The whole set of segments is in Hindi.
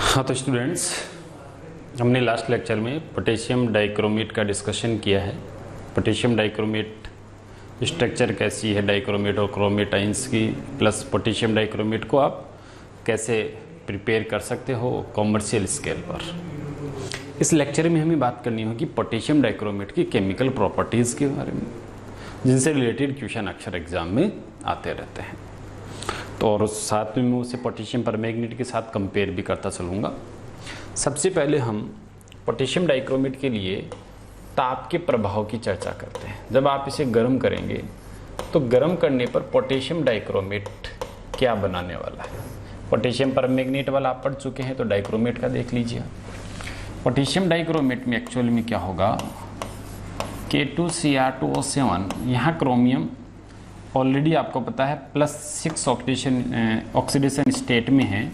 हाँ तो स्टूडेंट्स, हमने लास्ट लेक्चर में पोटेशियम डाइक्रोमेट का डिस्कशन किया है। पोटेशियम डाइक्रोमेट स्ट्रक्चर कैसी है, डाइक्रोमेट और क्रोमेट आइंस की, प्लस पोटेशियम डाइक्रोमेट को आप कैसे प्रिपेयर कर सकते हो कॉमर्शियल स्केल पर। इस लेक्चर में हमें बात करनी होगी पोटेशियम डाइक्रोमेट की केमिकल प्रॉपर्टीज़ के बारे में, जिनसे रिलेटेड क्वेश्चन अक्सर एग्जाम में आते रहते हैं। तो और साथ में मैं उसे पोटेशियम परमैंगनेट के साथ कंपेयर भी करता चलूँगा। सबसे पहले हम पोटेशियम डाइक्रोमेट के लिए ताप के प्रभाव की चर्चा करते हैं। जब आप इसे गर्म करेंगे तो गर्म करने पर पोटेशियम डाइक्रोमेट क्या बनाने वाला है। पोटेशियम परमैंगनेट वाला आप पढ़ चुके हैं, तो डाइक्रोमेट का देख लीजिए। पोटेशियम डाइक्रोमेट में एक्चुअल में क्या होगा, K2Cr2O7, यहाँ क्रोमियम ऑलरेडी आपको पता है +6 ऑक्सीडेशन स्टेट में है,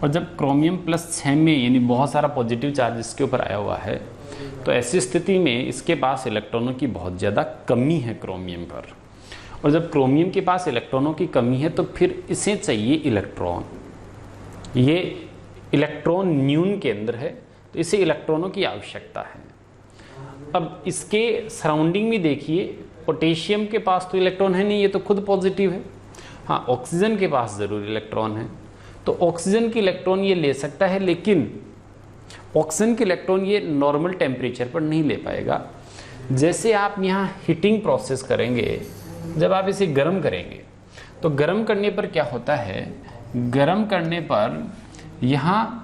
और जब क्रोमियम +6 में यानी बहुत सारा पॉजिटिव चार्ज इसके ऊपर आया हुआ है, तो ऐसी स्थिति में इसके पास इलेक्ट्रॉनों की बहुत ज़्यादा कमी है क्रोमियम पर। और जब क्रोमियम के पास इलेक्ट्रॉनों की कमी है तो फिर इसे चाहिए इलेक्ट्रॉन। ये इलेक्ट्रॉन न्यून के अंदर है, तो इसे इलेक्ट्रॉनों की आवश्यकता है। अब इसके सराउंडिंग में देखिए, पोटेशियम के पास तो इलेक्ट्रॉन है नहीं, ये तो खुद पॉजिटिव है। हाँ, ऑक्सीजन के पास ज़रूर इलेक्ट्रॉन है, तो ऑक्सीजन की इलेक्ट्रॉन ये ले सकता है, लेकिन ऑक्सीजन की इलेक्ट्रॉन ये नॉर्मल टेम्परेचर पर नहीं ले पाएगा। जैसे आप यहाँ हीटिंग प्रोसेस करेंगे, जब आप इसे गर्म करेंगे तो गर्म करने पर क्या होता है, गर्म करने पर यहाँ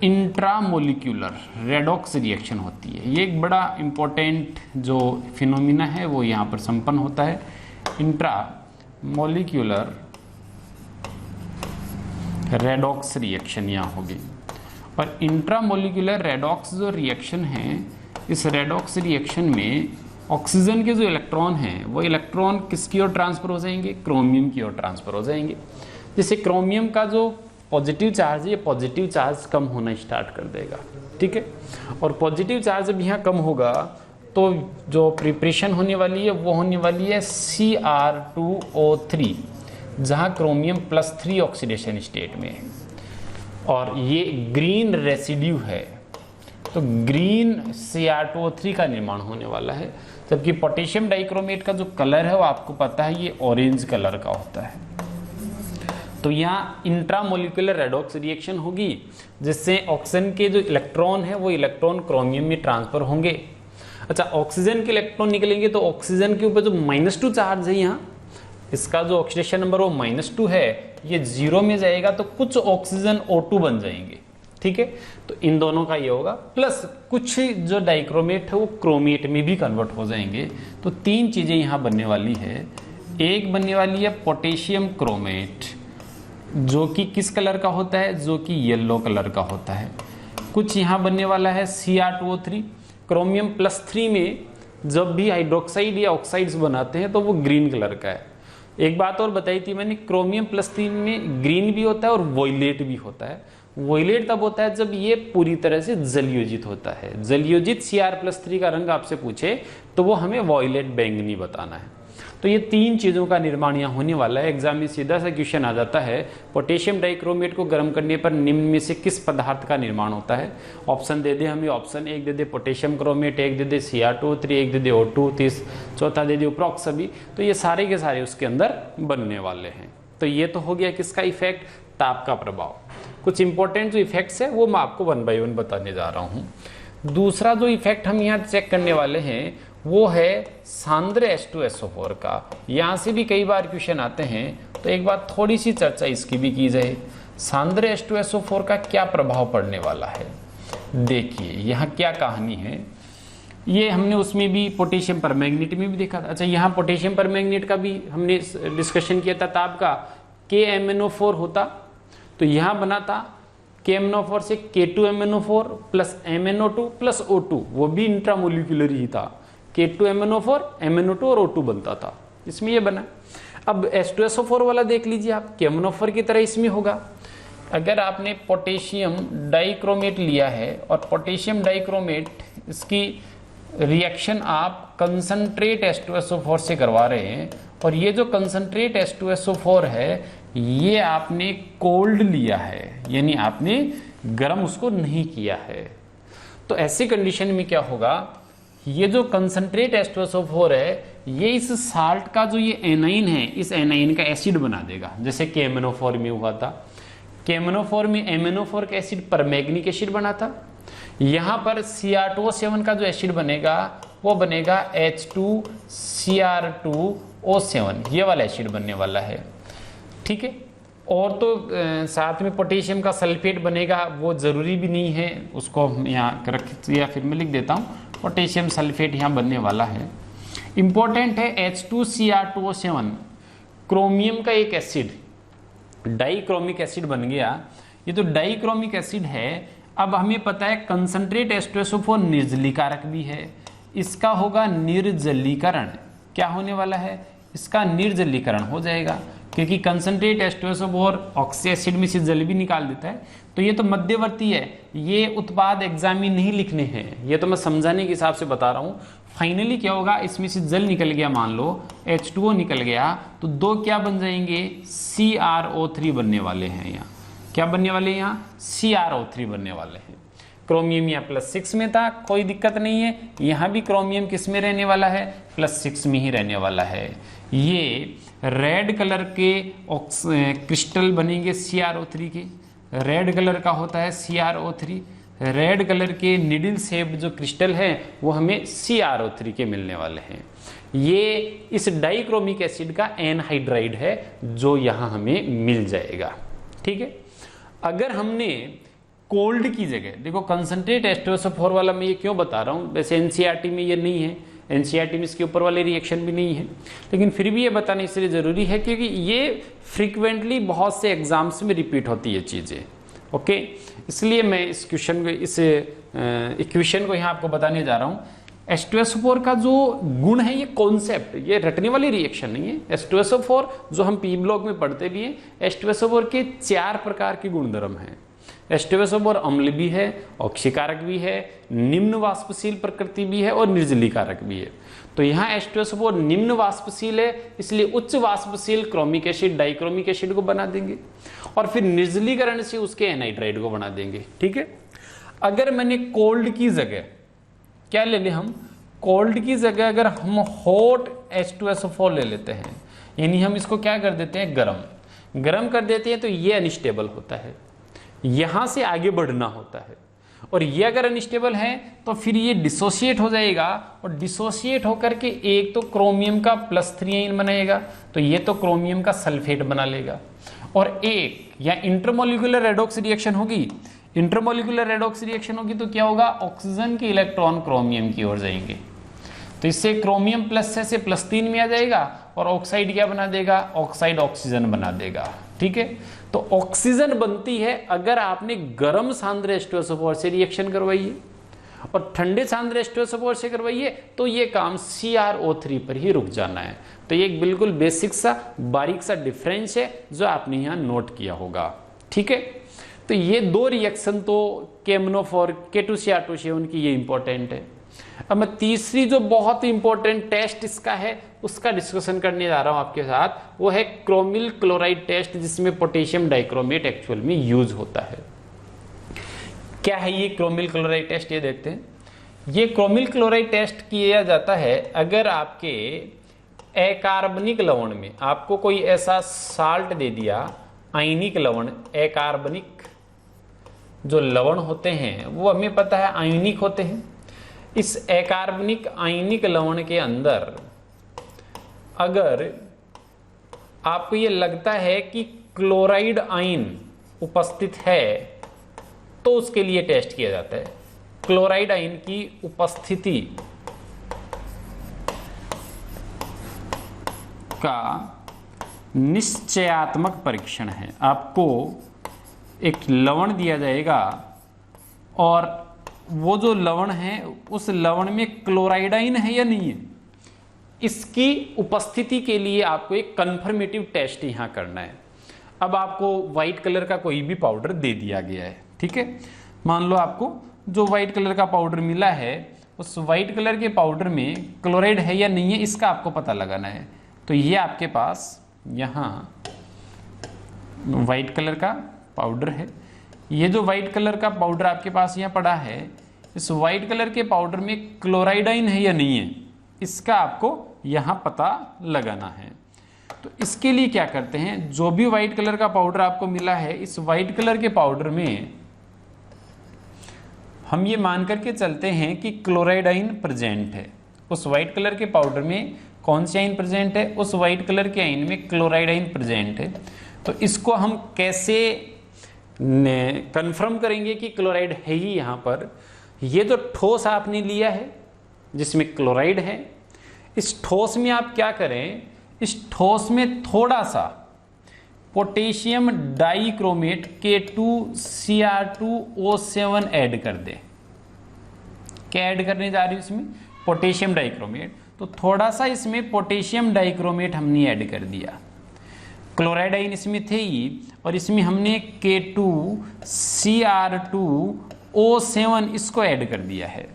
इंट्रामोलिक्यूलर रेडॉक्स रिएक्शन होती है। ये एक बड़ा इम्पोर्टेंट जो फिनोमिना है वो यहाँ पर संपन्न होता है। इंट्रामोलिक्यूलर रेडॉक्स रिएक्शन यहाँ होगी, और इंट्रामोलिक्यूलर रेडॉक्स जो रिएक्शन है, इस रेडॉक्स रिएक्शन में ऑक्सीजन के जो इलेक्ट्रॉन हैं वो इलेक्ट्रॉन किसकी ओर ट्रांसफर हो जाएंगे, क्रोमियम की ओर ट्रांसफर हो जाएंगे। जैसे क्रोमियम का जो पॉजिटिव चार्ज है, ये पॉजिटिव चार्ज कम होना स्टार्ट कर देगा, ठीक है। और पॉजिटिव चार्ज जब यहाँ कम होगा तो जो प्रिपरेशन होने वाली है वो होने वाली है Cr2O3, जहाँ क्रोमियम +3 ऑक्सीडेशन स्टेट में है, और ये ग्रीन रेसिड्यू है, तो ग्रीन Cr2O3 का निर्माण होने वाला है। जबकि पोटेशियम डाइक्रोमेट का जो कलर है वो आपको पता है, ये ऑरेंज कलर का होता है। तो यहाँ इंट्रामोलिकुलर रेडॉक्स रिएक्शन होगी, जिससे ऑक्सीजन के जो इलेक्ट्रॉन है वो इलेक्ट्रॉन क्रोमियम में ट्रांसफर होंगे। अच्छा, ऑक्सीजन के इलेक्ट्रॉन निकलेंगे तो ऑक्सीजन के ऊपर जो -2 चार्ज है, यहाँ इसका जो ऑक्सीडेशन नंबर वो -2 है, ये 0 में जाएगा, तो कुछ ऑक्सीजन O2 बन जाएंगे, ठीक है। तो इन दोनों का ये होगा, प्लस कुछ जो डाइक्रोमेट है वो क्रोमेट में भी कन्वर्ट हो जाएंगे। तो 3 चीजें यहाँ बनने वाली है। एक बनने वाली है पोटेशियम क्रोमेट, जो कि किस कलर का होता है, जो कि येलो कलर का होता है। कुछ यहाँ बनने वाला है Cr2O3, क्रोमियम +3 में जब भी हाइड्रोक्साइड या ऑक्साइड्स बनाते हैं तो वो ग्रीन कलर का है। एक बात और बताई थी मैंने, क्रोमियम +3 में ग्रीन भी होता है और वॉयलेट भी होता है। वॉयलेट तब होता है जब ये पूरी तरह से जलयोजित होता है। जलयोजित Cr+3 का रंग आपसे पूछे तो वो हमें वॉयलेट बैंगनी बताना है। तो ये 3 चीज़ों का निर्माण यहाँ होने वाला है। एग्जाम में सीधा सा क्वेश्चन आ जाता है, पोटेशियम डाइक्रोमेट को गर्म करने पर निम्न में से किस पदार्थ का निर्माण होता है। ऑप्शन दे दे हमें, ऑप्शन 1 दे दे पोटेशियम क्रोमेट, 1 दे दे Cr2O3, 1 दे दे O2, चौथा दे दे उपरोक्त सभी। तो ये सारे के सारे उसके अंदर बनने वाले हैं। तो ये तो हो गया किसका इफेक्ट, ताप का प्रभाव। कुछ इंपॉर्टेंट जो इफेक्ट्स है वो मैं आपको 1 बाय 1 बताने जा रहा हूँ। दूसरा जो इफेक्ट हम यहाँ चेक करने वाले हैं वो है सांद्र H2SO4 का। यहाँ से भी कई बार क्वेश्चन आते हैं, तो एक बार थोड़ी सी चर्चा इसकी भी की जाए। सांद्र H2SO4 का क्या प्रभाव पड़ने वाला है, देखिए यहाँ क्या कहानी है। ये हमने उसमें भी पोटेशियम परमैंगनेट में भी देखा था। अच्छा, यहाँ पोटेशियम परमैंगनेट का भी हमने डिस्कशन किया था। ताप का KMnO4 होता, तो यहाँ बना था KMnO4 से K2MnO4 + MnO2 + O2, वो भी इंट्रामोलिकुलर ही था। K2MnO4, MnO2 और O2 बनता था, इसमें ये बना। अब H2SO4 वाला देख लीजिए आप, KMnO4 की तरह इसमें होगा। अगर आपने पोटेशियम डाइक्रोमेट लिया है और पोटेशियम डाइक्रोमेट इसकी रिएक्शन आप कंसंट्रेट H2SO4 से करवा रहे हैं, और ये जो कंसंट्रेट H2SO4 है ये आपने कोल्ड लिया है, यानी आपने गर्म उसको नहीं किया है। तो ऐसी कंडीशन में क्या होगा, ये जो कंसंट्रेट H2SO4 है ये इस साल्ट का जो ये एनाइन है, इस एनाइन का एसिड बना देगा, जैसे KMnO4 में हुआ था। KMnO4 में MnO4 का एसिड परमैंगनिक एसिड बना था। यहाँ पर Cr2O7 का जो एसिड बनेगा वो बनेगा H2Cr2O7, ये वाला एसिड बनने वाला है, ठीक है। और तो साथ में पोटेशियम का सल्फेट बनेगा, वो ज़रूरी भी नहीं है, उसको यहाँ रख या फिर मैं लिख देता हूँ, पोटेशियम सल्फेट यहाँ बनने वाला है। इम्पोर्टेंट है H2Cr2O7 क्रोमियम का एक एसिड, डाइक्रोमिक एसिड बन गया। ये तो डाइक्रोमिक एसिड है, अब हमें पता है कंसंट्रेट H2SO4 निर्जलीकारक भी है, इसका होगा निर्जलीकरण। क्या होने वाला है, इसका निर्जलीकरण हो जाएगा, क्योंकि कंसंट्रेट H2SO4 ऑक्सी एसिड में से जल भी निकाल देता है। तो ये तो मध्यवर्ती है, ये उत्पाद एग्जाम में नहीं लिखने हैं, ये तो मैं समझाने के हिसाब से बता रहा हूँ। फाइनली क्या होगा, इसमें से जल निकल गया, मान लो H2O निकल गया, तो दो क्या बन जाएंगे, CrO3 बनने वाले हैं। यहाँ क्या बनने वाले हैं, यहाँ CrO3 बनने वाले हैं। क्रोमियम यहाँ +6 में था, कोई दिक्कत नहीं है, यहाँ भी क्रोमियम किस में रहने वाला है, +6 में ही रहने वाला है। ये रेड कलर के क्रिस्टल बनेंगे CrO3 के, रेड कलर का होता है CrO3, रेड कलर के निडल शेप जो क्रिस्टल है वो हमें CrO3 के मिलने वाले हैं। ये इस डाइक्रोमिक एसिड का एनहाइड्राइड है जो यहाँ हमें मिल जाएगा, ठीक है। अगर हमने कोल्ड की जगह, देखो कंसंट्रेट H2SO4 वाला मैं ये क्यों बता रहा हूँ, वैसे NCERT में ये नहीं है, NCERT में इसके ऊपर वाले रिएक्शन भी नहीं है, लेकिन फिर भी ये बताना इसलिए ज़रूरी है क्योंकि ये फ्रीक्वेंटली बहुत से एग्जाम्स में रिपीट होती है चीज़ें, ओके। इसलिए मैं इस क्वेश्चन को, इस इक्वेशन को यहाँ आपको बताने जा रहा हूँ। H2SO4 का जो गुण है, ये कॉन्सेप्ट, ये रटने वाली रिएक्शन नहीं है। H2SO4 जो हम P ब्लॉक में पढ़ते भी हैं, H2SO4 के 4 प्रकार के गुणधर्म हैं। H2SO4 अम्ल भी है, ऑक्सीकारक भी है, निम्न वाष्पशील प्रकृति भी है और निर्जलीकारक भी है। तो यहाँ H2SO4 निम्न वाष्पशील है, इसलिए उच्च वाष्पशील क्रोमिक एसिड, डाइक्रोमिक एसिड को बना देंगे और फिर निर्जलीकरण से उसके एनाइड्राइड को बना देंगे, ठीक है। अगर मैंने कोल्ड की जगह क्या ले लें, हम कोल्ड की जगह अगर हम हॉट H2SO4 ले लेते हैं, यानी हम इसको क्या कर देते हैं, गरम कर देते हैं, तो ये अनस्टेबल होता है, यहां से आगे बढ़ना होता है। और ये अगर अनस्टेबल है तो फिर ये डिसोसिएट हो जाएगा, और डिसोसिएट होकर के एक तो क्रोमियम का +3 आयन बनाएगा, तो ये तो क्रोमियम का सल्फेट बना लेगा, और एक या इंटरमोलिकुलर रेडॉक्स रिएक्शन होगी। इंटरमोलिकुलर रेडॉक्स रिएक्शन होगी तो क्या होगा, ऑक्सीजन के इलेक्ट्रॉन क्रोमियम की ओर जाएंगे, तो इससे क्रोमियम +6 से +3 में आ जाएगा, और ऑक्साइड क्या बना देगा, ऑक्साइड ऑक्सीजन बना देगा, ठीक है। तो ऑक्सीजन बनती है अगर आपने गर्म सांद्र H2SO4 से रिएक्शन करवाइए, और ठंडे सांद्र H2SO4 से करवाइए, तो ये काम CrO3 पर ही रुक जाना है। तो ये एक बिल्कुल बेसिक सा बारीक सा डिफरेंस है जो आपने यहाँ नोट किया होगा, ठीक है। तो ये दो रिएक्शन तो KMnO4 K2Cr2O7 की ये इंपॉर्टेंट है। अब मैं तीसरी जो बहुत इंपॉर्टेंट टेस्ट इसका है उसका डिस्कशन करने जा रहा हूं आपके साथ, वो है क्रोमिल क्लोराइड टेस्ट, जिसमें पोटेशियम डाइक्रोमेट एक्चुअल में यूज होता है। क्या है ये क्रोमिल क्लोराइड टेस्ट, ये देखते हैं। ये क्रोमिल क्लोराइड टेस्ट किया जाता है अगर आपके अकार्बनिक लवण में आपको कोई ऐसा साल्ट दे दिया, आयनिक लवण, अकार्बनिक जो लवण होते हैं वो हमें पता है आयनिक होते हैं। इस अकार्बनिक आयनिक लवण के अंदर अगर आपको ये लगता है कि क्लोराइड आयन उपस्थित है तो उसके लिए टेस्ट किया जाता है। क्लोराइड आयन की उपस्थिति का निश्चयात्मक परीक्षण है। आपको एक लवण दिया जाएगा और वो जो लवण है उस लवण में क्लोराइड आयन है या नहीं है, इसकी उपस्थिति के लिए आपको एक कंफर्मेटिव टेस्ट यहां करना है। अब आपको व्हाइट कलर का कोई भी पाउडर दे दिया गया है, ठीक है। मान लो आपको जो व्हाइट कलर का पाउडर मिला है, उस व्हाइट कलर के पाउडर में क्लोराइड है या नहीं है इसका आपको पता लगाना है। तो ये आपके पास यहाँ वाइट कलर का पाउडर है। ये जो वाइट कलर का पाउडर आपके पास यहाँ पड़ा है, इस वाइट कलर के पाउडर में क्लोराइड आयन है या नहीं है, इसका आपको यहाँ पता लगाना है। तो इसके लिए क्या करते हैं, जो भी व्हाइट कलर का पाउडर आपको मिला है, इस व्हाइट कलर के पाउडर में हम ये मान करके चलते हैं कि क्लोराइड आयन प्रेजेंट है। उस व्हाइट कलर के पाउडर में कौन सी आयन प्रेजेंट है, उस व्हाइट कलर के आयन में क्लोराइड आयन प्रेजेंट है। तो इसको हम कैसे कंफर्म करेंगे कि क्लोराइड है ही यहाँ पर। ये जो ठोस आपने लिया है जिसमें क्लोराइड है, इस ठोस में आप क्या करें, इस ठोस में थोड़ा सा पोटेशियम डाइक्रोमेट K2Cr2O7 ऐड कर दें। क्या ऐड करने जा रही हूं इसमें, पोटेशियम डाइक्रोमेट। तो थोड़ा सा इसमें पोटेशियम डाइक्रोमेट हमने ऐड कर दिया। क्लोराइड आयन इसमें थे ही, और इसमें हमने K2Cr2O7 इसको ऐड कर दिया है,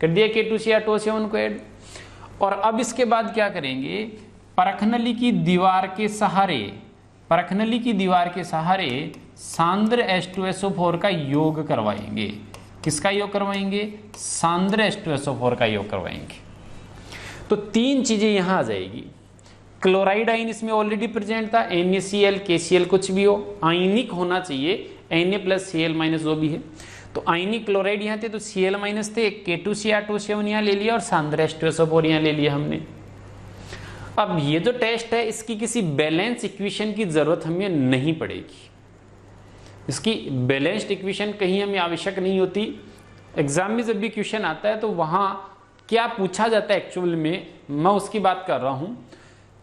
कर दिया K2Cr2O7 को ऐड। और अब इसके बाद क्या करेंगे, परखनली की दीवार के सहारे, परखनली की दीवार के सहारे सांद्र H2SO4 का योग करवाएंगे। किसका योग करवाएंगे, सांद्र H2SO4 का योग करवाएंगे। तो तीन चीजें यहां आ जाएगी। क्लोराइड आयन इसमें ऑलरेडी प्रेजेंट था, NaCl KCl कुछ भी हो, आयनिक होना चाहिए, Na+Cl- जो भी है। तो आयनिक क्लोराइड यहाँ थे तो Cl- थे, K2Cr2O7 यहाँ ले लिया और सांद्र H2SO4 यहाँ ले लिया हमने। अब ये जो टेस्ट है इसकी किसी बैलेंस इक्वेशन की जरूरत हमें नहीं पड़ेगी। इसकी बैलेंस्ड इक्वेशन कहीं हमें आवश्यक नहीं होती। एग्जाम में जब भी क्वेश्चन आता है तो वहां क्या पूछा जाता है एक्चुअल में, मैं उसकी बात कर रहा हूं।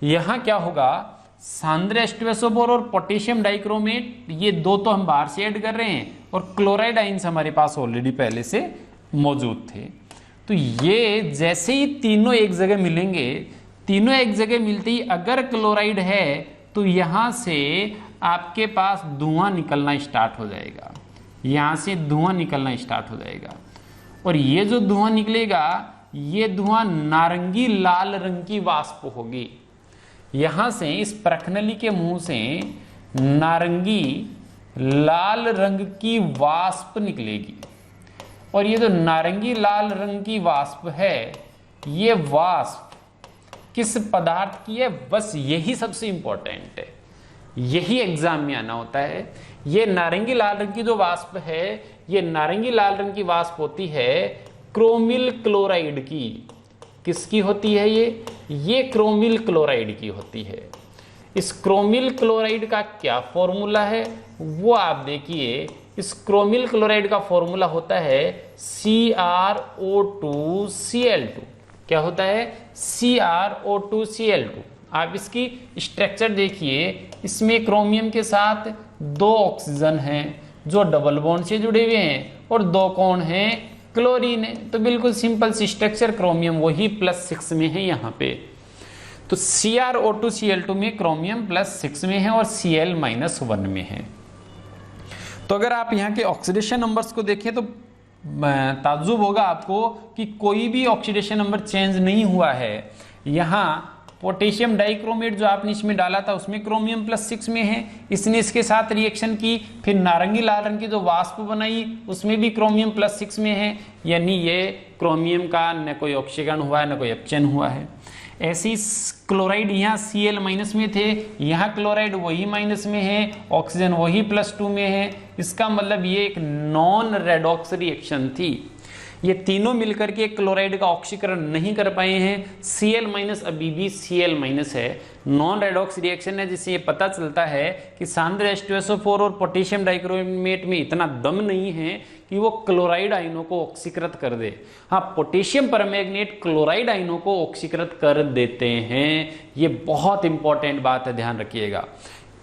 यहां क्या होगा, सांद्र H2SO4 और पोटेशियम डाइक्रोमेट, ये दो तो हम बाहर से ऐड कर रहे हैं, और क्लोराइड आयन्स हमारे पास ऑलरेडी पहले से मौजूद थे। तो ये जैसे ही तीनों एक जगह मिलेंगे, तीनों एक जगह मिलते ही अगर क्लोराइड है तो यहां से आपके पास धुआं निकलना स्टार्ट हो जाएगा, यहां से धुआं निकलना स्टार्ट हो जाएगा। और ये जो धुआं निकलेगा, ये धुआं नारंगी लाल रंग की वाष्प होगी। यहां से इस परखनली के मुंह से नारंगी लाल रंग की वाष्प निकलेगी। और ये जो नारंगी लाल रंग की वाष्प है, ये वाष्प किस पदार्थ की है, बस यही सबसे इंपॉर्टेंट है, यही एग्जाम में आना होता है। ये नारंगी लाल रंग की जो वाष्प है, ये नारंगी लाल रंग की वाष्प होती है क्रोमिल क्लोराइड की। किसकी होती है ये क्रोमिल क्लोराइड की होती है। इस क्रोमिल क्लोराइड का क्या फॉर्मूला है वो आप देखिए। इस क्रोमिल क्लोराइड का फॉर्मूला होता है CrO2Cl2। क्या होता है, CrO2Cl2। आप इसकी स्ट्रक्चर देखिए, इसमें क्रोमियम के साथ दो ऑक्सीजन हैं जो डबल बॉन्ड से जुड़े हुए हैं, और दो कौन हैं, क्लोरीन है। तो बिल्कुल सिंपल सी स्ट्रक्चर, क्रोमियम वही +6 में है यहाँ पे। तो CrO2Cl2 में क्रोमियम +6 में है और Cl-1 में है। तो अगर आप यहाँ के ऑक्सीडेशन नंबर्स को देखें तो ताज्जुब होगा आपको कि कोई भी ऑक्सीडेशन नंबर चेंज नहीं हुआ है। यहाँ पोटेशियम डाइक्रोमेट जो आपने इसमें डाला था उसमें क्रोमियम +6 में है, इसने इसके साथ रिएक्शन की, फिर नारंगी लाल रंग की जो वाष्प बनाई उसमें भी क्रोमियम +6 में है, यानी ये क्रोमियम का न कोई ऑक्सीकरण हुआ है न कोई अपचयन हुआ है। ऐसी क्लोराइड यहाँ Cl- में थे, यहाँ क्लोराइड वही माइनस में है, ऑक्सीजन वही +2 में है। इसका मतलब ये एक नॉन रेडॉक्स रिएक्शन थी। ये तीनों मिलकर के क्लोराइड का ऑक्सीकरण नहीं कर पाए हैं। Cl- अभी भी Cl- है, नॉन रेडॉक्स रिएक्शन है, जिससे ये पता चलता है कि सांद्र H2SO4 और पोटेशियम डाइक्रोमेट में इतना दम नहीं है कि वो क्लोराइड आयनों को ऑक्सीकृत कर दे। हाँ, पोटेशियम परमैंगनेट क्लोराइड आयनों को ऑक्सीकृत कर देते हैं। ये बहुत इंपॉर्टेंट बात है, ध्यान रखिएगा।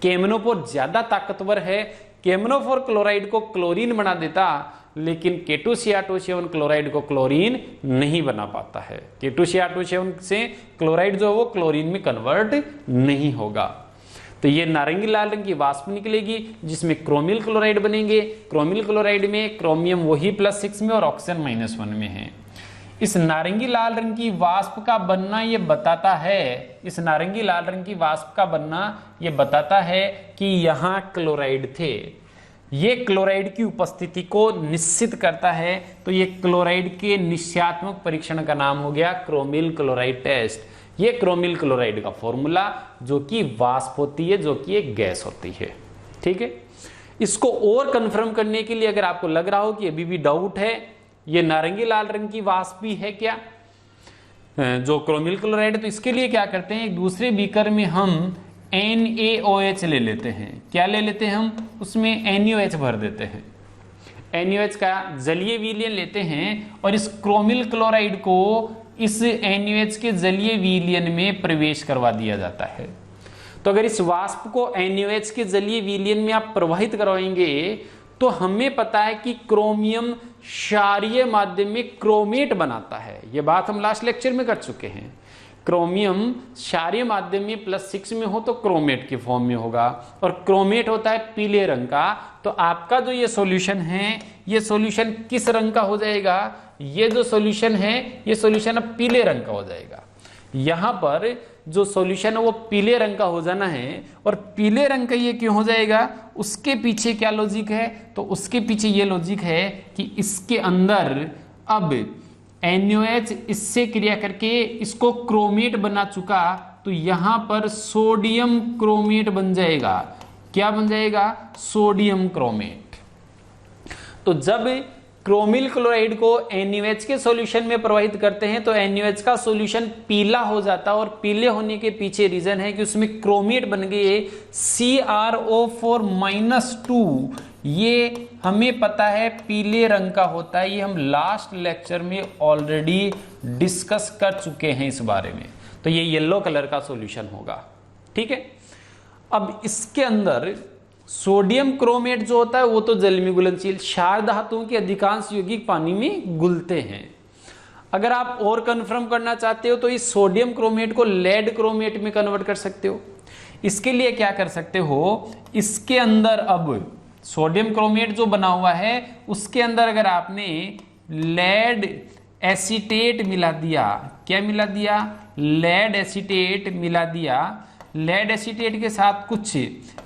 केमनोफोर ज्यादा ताकतवर है, केमनोफोर क्लोराइड को क्लोरीन बना देता, लेकिन K2Cr2O7 क्लोराइड को क्लोरीन नहीं बना पाता है। K2Cr2O7 से क्लोराइड जो है वो क्लोरीन में कन्वर्ट नहीं होगा। तो ये नारंगी लाल रंग की वाष्प निकलेगी जिसमें क्रोमिल क्लोराइड बनेंगे। क्रोमिल क्लोराइड में क्रोमियम वही +6 में और ऑक्सीजन -1 में है। इस नारंगी लाल रंग की वाष्प का बनना ये बताता है, इस नारंगी लाल रंग की वाष्प का बनना ये बताता है कि यहाँ क्लोराइड थे। ये क्लोराइड की उपस्थिति को निश्चित करता है। तो ये क्लोराइड के निश्चयात्मक परीक्षण का नाम हो गया क्रोमिल क्लोराइड टेस्ट। ये क्रोमिल क्लोराइड का फॉर्मूला जो कि वाष्प होती है, जो कि एक गैस होती है। ठीक है, इसको और कंफर्म करने के लिए अगर आपको लग रहा हो कि अभी भी डाउट है, ये नारंगी लाल रंग की वाष्प भी है क्या जो क्रोमिल क्लोराइड है, तो इसके लिए क्या करते हैं, एक दूसरे बीकर में हम NaOH ले लेते हैं। क्या ले लेते हैं हम, उसमें NaOH भर देते हैं। NaOH का जलीय विलयन लेते हैं और इस क्रोमिल क्लोराइड को इस NaOH के जलीय विलयन में प्रवेश करवा दिया जाता है। तो अगर इस वाष्प को NaOH के जलीय विलयन में आप प्रवाहित करवाएंगे तो हमें पता है कि क्रोमियम क्षारीय माध्यम में क्रोमेट बनाता है। यह बात हम लास्ट लेक्चर में कर चुके हैं। क्रोमियम क्षारीय माध्यम में +6 में हो तो क्रोमेट के फॉर्म में होगा, और क्रोमेट होता है पीले रंग का। तो आपका जो ये सॉल्यूशन है, ये सॉल्यूशन किस रंग का हो जाएगा, ये जो सॉल्यूशन है ये सॉल्यूशन अब पीले रंग का हो जाएगा। यहां पर जो सॉल्यूशन है वो पीले रंग का हो जाना है, और पीले रंग का ये क्यों हो जाएगा, उसके पीछे क्या लॉजिक है, तो उसके पीछे ये लॉजिक है कि इसके अंदर अब NaOH इससे क्रिया करके इसको क्रोमेट बना चुका, तो यहां पर सोडियम क्रोमेट बन जाएगा। क्या बन जाएगा, सोडियम क्रोमेट। तो जब क्रोमिल क्लोराइड को NaOH के सॉल्यूशन में प्रवाहित करते हैं तो NaOH का सॉल्यूशन पीला हो जाता है, और पीले होने के पीछे रीजन है कि उसमें क्रोमेट बन गए CrO4-2। ये हमें पता है पीले रंग का होता है, ये हम लास्ट लेक्चर में ऑलरेडी डिस्कस कर चुके हैं इस बारे में। तो ये येलो कलर का सॉल्यूशन होगा। ठीक है, अब इसके अंदर सोडियम क्रोमेट जो होता है वो तो जल में घुलनशील, क्षार धातुओं के अधिकांश यौगिक पानी में घुलते हैं। अगर आप और कंफर्म करना चाहते हो तो इस सोडियम क्रोमेट को लेड क्रोमेट में कन्वर्ट कर सकते हो। इसके लिए क्या कर सकते हो, इसके अंदर अब सोडियम क्रोमेट जो बना हुआ है उसके अंदर अगर आपने लेड एसीटेट मिला दिया, क्या मिला दिया, लेड एसीटेट मिला दिया। लेड एसीटेट के साथ कुछ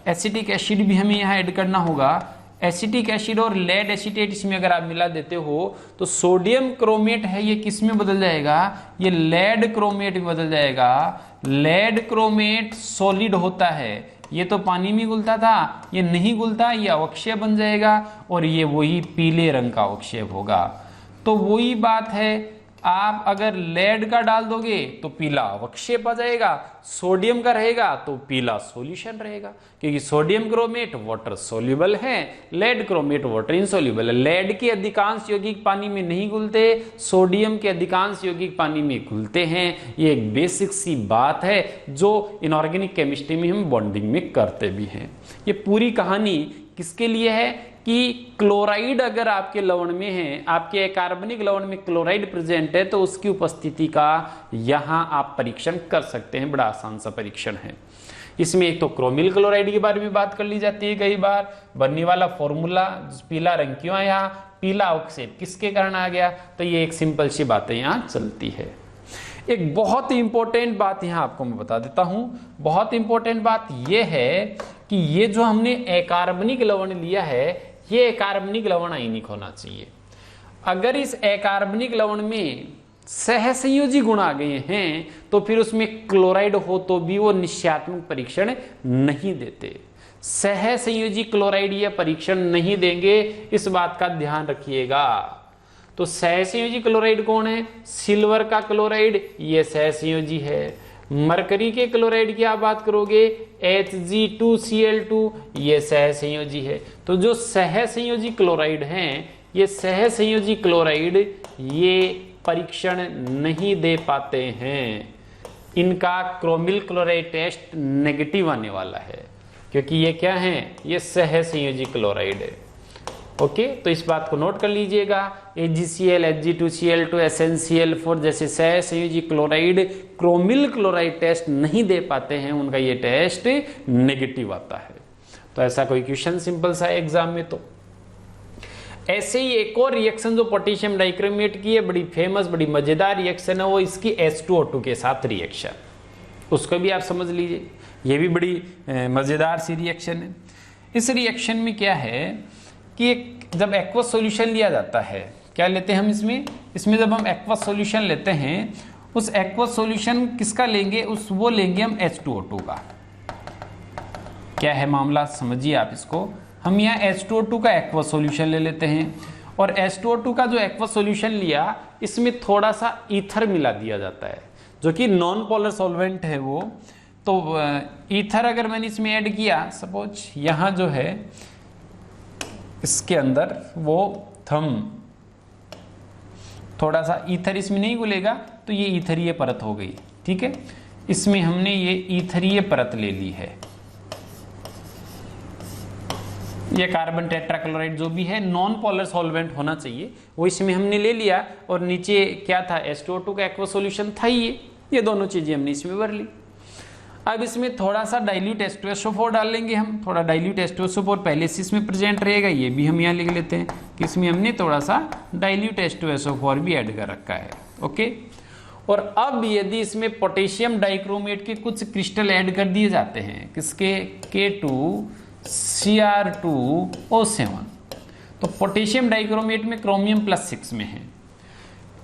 एसिटिक एसिड भी हमें यहाँ ऐड करना होगा। एसिटिक एसिड और लेड एसीटेट इसमें अगर आप मिला देते हो तो सोडियम क्रोमेट है ये किस में बदल जाएगा, ये लेड क्रोमेट में बदल जाएगा। लेड क्रोमेट सॉलिड होता है, ये तो पानी में घुलता था, ये नहीं घुलता, ये अवक्षय बन जाएगा, और ये वही पीले रंग का अवक्षय होगा। तो वही बात है, आप अगर लेड का डाल दोगे तो पीला अवक्षेप आ जाएगा, सोडियम का रहेगा तो पीला सॉल्यूशन रहेगा, क्योंकि सोडियम क्रोमेट वाटर सोल्यूबल है, लेड क्रोमेट वाटर इनसोल्यूबल है। लेड के अधिकांश यौगिक पानी में नहीं घुलते, सोडियम के अधिकांश यौगिक पानी में घुलते हैं। ये एक बेसिक सी बात है जो इनऑर्गेनिक केमिस्ट्री में हम बॉन्डिंग में करते भी हैं। ये पूरी कहानी किसके लिए है कि क्लोराइड अगर आपके लवण में है, आपके कार्बनिक लवण में क्लोराइड प्रेजेंट है, तो उसकी उपस्थिति का यहां आप परीक्षण कर सकते हैं। बड़ा आसान सा परीक्षण है। इसमें एक तो क्रोमिल क्लोराइड के बारे में बात कर ली जाती है कई बार, बनने वाला फॉर्मूला, पीला रंग क्यों आया, पीला अवक्षेप किसके कारण आ गया, तो ये एक सिंपल सी बातें यहाँ चलती है। एक बहुत ही इंपॉर्टेंट बात यहाँ आपको मैं बता देता हूं। बहुत इंपॉर्टेंट बात यह है कि ये जो हमने अकार्बनिक लवण लिया है, ये अकार्बनिक लवण आयनिक होना चाहिए। अगर इस अकार्बनिक लवण में सहसंयोजी गुण आ गए हैं तो फिर उसमें क्लोराइड हो तो भी वो निश्चयात्मक परीक्षण नहीं देते। सहसंयोजी क्लोराइड ये परीक्षण नहीं देंगे, इस बात का ध्यान रखिएगा। तो सहसंयोजी क्लोराइड कौन है, सिल्वर का क्लोराइड ये सहसंयोजी है। मरकरी के क्लोराइड की आप बात करोगे Hg2Cl2 ये सहसंयोजी है। तो जो सहसंयोजी क्लोराइड हैं, ये सहसंयोजी क्लोराइड ये परीक्षण नहीं दे पाते हैं। इनका क्रोमिल क्लोराइड टेस्ट नेगेटिव आने वाला है, क्योंकि ये क्या है, ये सहसंयोजी क्लोराइड है। ओके, तो इस बात को नोट कर लीजिएगा। AgCl, Hg2Cl2, SnCl4 जैसे सहसंयोजी क्लोराइड क्रोमिल क्लोराइड टेस्ट नहीं दे पाते हैं, उनका ये टेस्ट नेगेटिव आता है। तो ऐसा कोई क्वेश्चन सिंपल सा एग्जाम में तो ऐसे ही एक और रिएक्शन जो पोटेशियम डाइक्रोमेट की है, बड़ी फेमस बड़ी मजेदार रिएक्शन है, वो इसकी H2O2 के साथ रिएक्शन, उसको भी आप समझ लीजिए, ये भी बड़ी मजेदार सी रिएक्शन है। इस रिएक्शन में क्या है कि जब एक्वस सॉल्यूशन लिया जाता है, क्या लेते हैं हम इसमें जब हम एक्वस सॉल्यूशन लेते हैं, उस एक्वस सॉल्यूशन किसका लेंगे, वो लेंगे हम H2O2 का। क्या है मामला समझिए आप इसको, हम यहाँ H2O2 का एक्वस सॉल्यूशन ले लेते हैं और H2O2 का जो एक्वस सॉल्यूशन लिया, इसमें थोड़ा सा ईथर मिला दिया जाता है जो कि नॉन पोलर सॉल्वेंट है वो। तो ईथर अगर मैंने इसमें ऐड किया, सपोज यहाँ जो है इसके अंदर वो थोड़ा सा ईथर इसमें नहीं घुलेगा, तो ये ईथरीय परत हो गई, ठीक है। इसमें हमने ये ईथरीय परत ले ली है, ये कार्बन टेट्राक्लोराइड जो भी है नॉन पोलर सॉल्वेंट होना चाहिए, वो इसमें हमने ले लिया। और नीचे क्या था, H2O2 का एक्वस सॉल्यूशन था ये दोनों चीजें हमने इसमें भर ली। अब इसमें थोड़ा सा डाइल्यूट H2SO4 डाल लेंगे हम, थोड़ा डाइल्यूट H2SO4 पहले से इसमें प्रेजेंट रहेगा, ये भी हम यहाँ लिख लेते हैं कि इसमें हमने थोड़ा सा डाइल्यूट H2SO4 भी ऐड कर रखा है, ओके। और अब यदि इसमें पोटेशियम डाइक्रोमेट के कुछ क्रिस्टल ऐड कर दिए जाते हैं, किसके, K2Cr2O7, तो पोटेशियम डाइक्रोमेट में क्रोमियम +6 में है।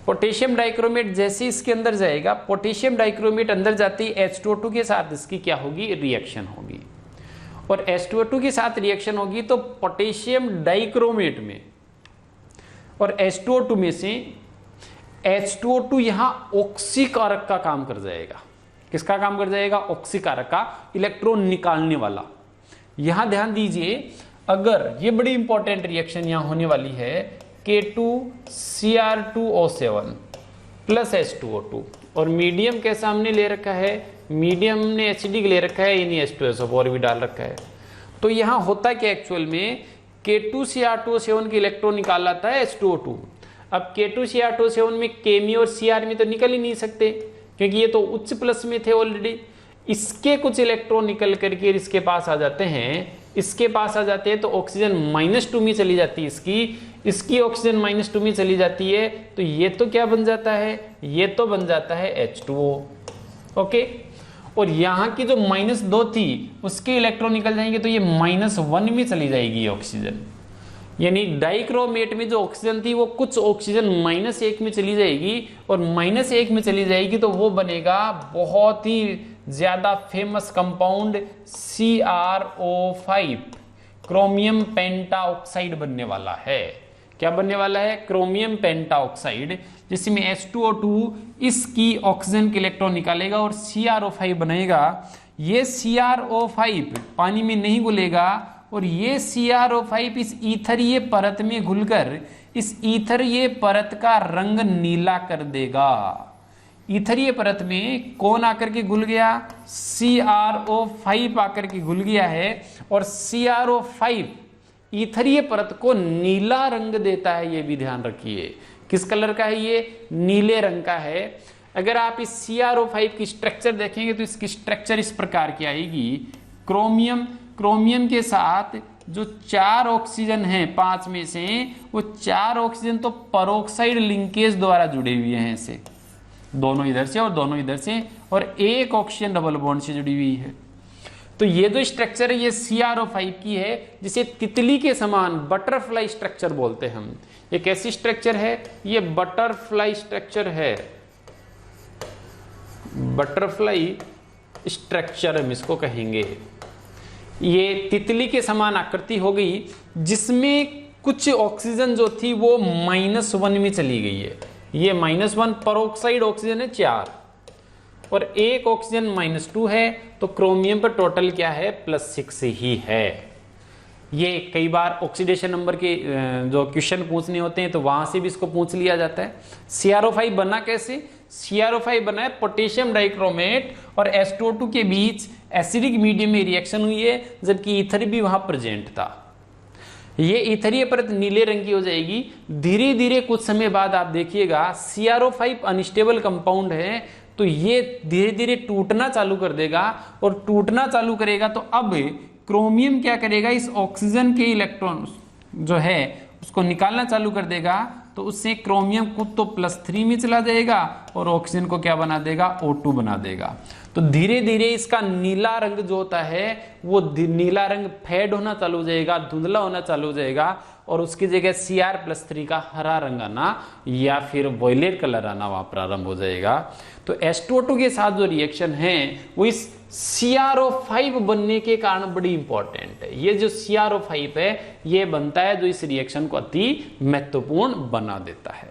पोटेशियम डाइक्रोमेट जैसे इसके अंदर जाएगा, पोटेशियम डाइक्रोमेट अंदर जाते ही H2O2 के साथ इसकी क्या होगी, रिएक्शन होगी। और H2O2 के साथ रिएक्शन होगी तो पोटेशियम डाइक्रोमेट में और H2O2 में से H2O2 यहां ऑक्सीकारक का काम कर जाएगा। किसका काम कर जाएगा, ऑक्सीकारक का, इलेक्ट्रॉन निकालने वाला। यहां ध्यान दीजिए, अगर ये बड़ी इंपॉर्टेंट रिएक्शन यहां होने वाली है, K2Cr2O7 प्लस H2O2, और मीडियम कैसा हमने ले रखा है, मीडियम ने एसिडिक ले रखा है, यानी H2SO4 भी डाल रखा है। तो यहां होता क्या एक्चुअल में, K2Cr2O7 की इलेक्ट्रॉन निकाल लाता है H2O2। अब K2Cr2O7 में Km और Cr में तो निकल ही नहीं सकते, क्योंकि ये तो उच्च प्लस में थे ऑलरेडी। इसके कुछ इलेक्ट्रॉन निकल करके इसके पास आ जाते हैं, इसके पास आ जाते हैं तो ऑक्सीजन -2 में चली जाती है, इसकी ऑक्सीजन -2 में चली जाती है, तो ये तो क्या बन जाता है, ये तो बन जाता है H2O, ओके। और यहाँ की जो -2 थी उसके इलेक्ट्रॉन निकल जाएंगे, तो ये -1 में चली जाएगी ऑक्सीजन। यानी डाइक्रोमेट में जो ऑक्सीजन थी वो कुछ ऑक्सीजन -1 में चली जाएगी, और -1 में चली जाएगी तो वो बनेगा बहुत ही ज्यादा famous compound CrO5, chromium pentoxide बनने वाला है। क्या बनने वाला है, क्रोमियम पेंटाऑक्साइड, जिसमें H2O2 इसकी ऑक्सीजन के इलेक्ट्रॉन निकालेगा और CrO5 बनेगा। ये CrO5 पानी में नहीं घुलेगा, और ये CrO5 इस ईथरीय परत में घुलकर इस ईथरीय परत का रंग नीला कर देगा। ईथरीय परत में कौन आकर के घुल गया, CrO5 आकर के घुल गया है, और CrO5 ईथरीय परत को नीला रंग देता है। ये भी ध्यान रखिए, किस कलर का है, ये नीले रंग का है। अगर आप इस CrO5 की स्ट्रक्चर देखेंगे तो इसकी स्ट्रक्चर इस प्रकार की आएगी, क्रोमियम के साथ जो 4 ऑक्सीजन हैं 5 में से, वो 4 ऑक्सीजन तो परोक्साइड लिंकेज द्वारा जुड़े हुए हैं, ऐसे दोनों इधर से और दोनों इधर से, और एक ऑक्सीजन डबल बॉन्ड से जुड़ी हुई है। तो ये जो स्ट्रक्चर है ये CrO5 की है, जिसे तितली के समान बटरफ्लाई स्ट्रक्चर बोलते हैं हम। ये कैसी स्ट्रक्चर है, ये बटरफ्लाई स्ट्रक्चर है, बटरफ्लाई स्ट्रक्चर हम इसको कहेंगे। ये तितली के समान आकृति हो गई, जिसमें कुछ ऑक्सीजन जो थी वो -1 में चली गई है। ये -1 परोक्साइड ऑक्सीजन है 4, और एक ऑक्सीजन -2 है, तो क्रोमियम पर टोटल क्या है, +6 ही है। ये कई बार ऑक्सीडेशन नंबर के जो क्वेश्चन पूछने होते हैं तो वहां से भी इसको पूछ लिया जाता है। CrO5 बना कैसे, CrO5 बना है पोटेशियम डाइक्रोमेट और H2O2 के बीच एसिडिक मीडियम में रिएक्शन हुई है, जबकि ईथर भी वहां प्रेजेंट था। ये ईथरीय परत नीले रंग की हो जाएगी। धीरे धीरे कुछ समय बाद आप देखिएगा CrO5 अनस्टेबल कंपाउंड है, तो ये धीरे धीरे टूटना चालू कर देगा, और टूटना चालू करेगा तो अब क्रोमियम क्या करेगा, इस ऑक्सीजन के इलेक्ट्रॉन जो है उसको निकालना चालू कर देगा तो उससे क्रोमियम खुद तो +3 में चला जाएगा और ऑक्सीजन को क्या बना देगा, O2 बना देगा। तो धीरे धीरे इसका नीला रंग जो होता है वो नीला रंग फेड होना चालू हो जाएगा, धुंधला होना चालू हो जाएगा और उसकी जगह Cr+3 का हरा रंग आना या फिर वॉयलेट कलर आना वहां प्रारंभ हो जाएगा। तो H2O2 के साथ जो रिएक्शन है वो इस CrO5 बनने के कारण बड़ी इंपॉर्टेंट है। ये जो CrO5 है ये बनता है जो इस रिएक्शन को अति महत्वपूर्ण बना देता है।